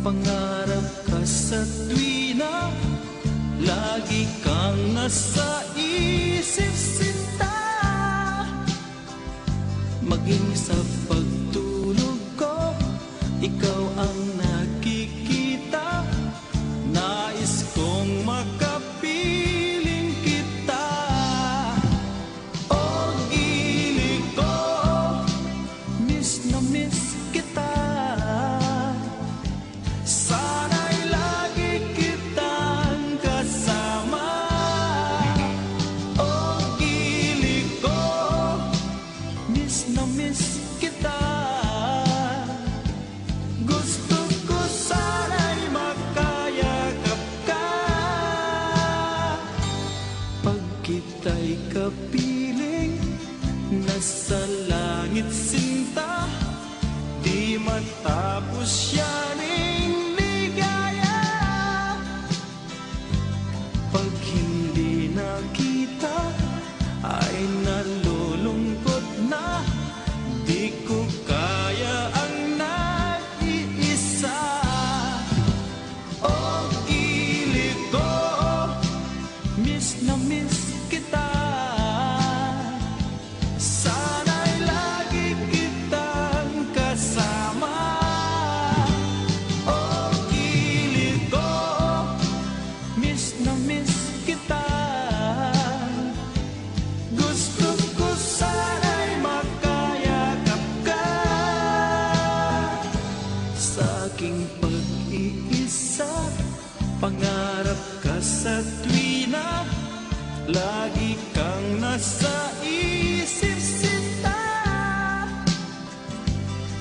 Pangarap ka sa tuwina, lagi kang nasa isip sinta. Maging sa pagtulog ko, ikaw ang nakikita. Nais kong makapiling kita. O gili ko, miss na miss kita. Sana'y lagi kitang kasama. O gili ko, miss na miss kita. Gusto ko sana'y makayakap ka. Pag kita'y kapiling, nasa langit sinta, di matapos yaning ligaya. Pag hindi nakita, ay nalulungkot na. Di ko kaya ang nag-iisa. O gili ko, miss na miss kita. Sana'y lagi kitang kasama. O gili ko, miss na miss kita. Gusto ko sana'y makayakap ka. Sa aking pag-iisa, pangarap ka sa tuwina, lagi kang nasa isip sinta.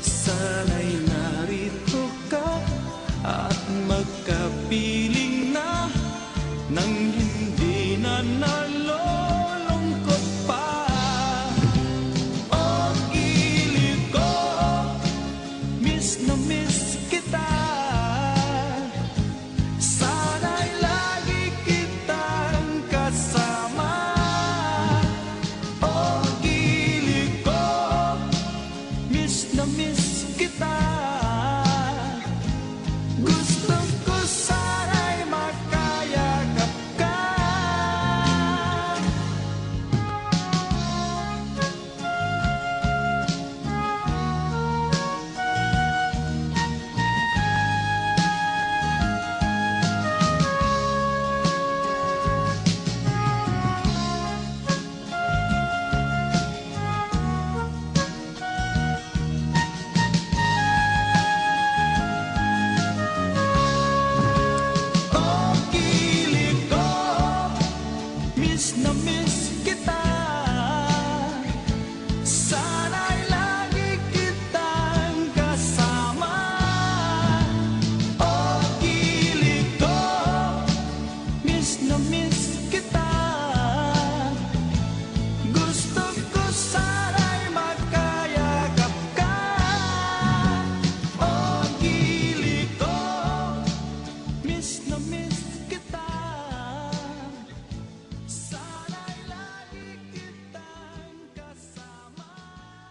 Sana'y narito ka at magkapiling na, nang hindi na nalulungkot pa. O gili ko, miss na miss kita. Sana'y lagi kitang kasama. O gili ko, miss na miss kita. Gusto ko sana'y makayakap ka. O gili ko, miss na miss kita. Sana'y lagi kitang kasama. O gili ko, miss na miss kita. Gusto ko sana'y makayakap ka. O gili ko, miss na miss kita.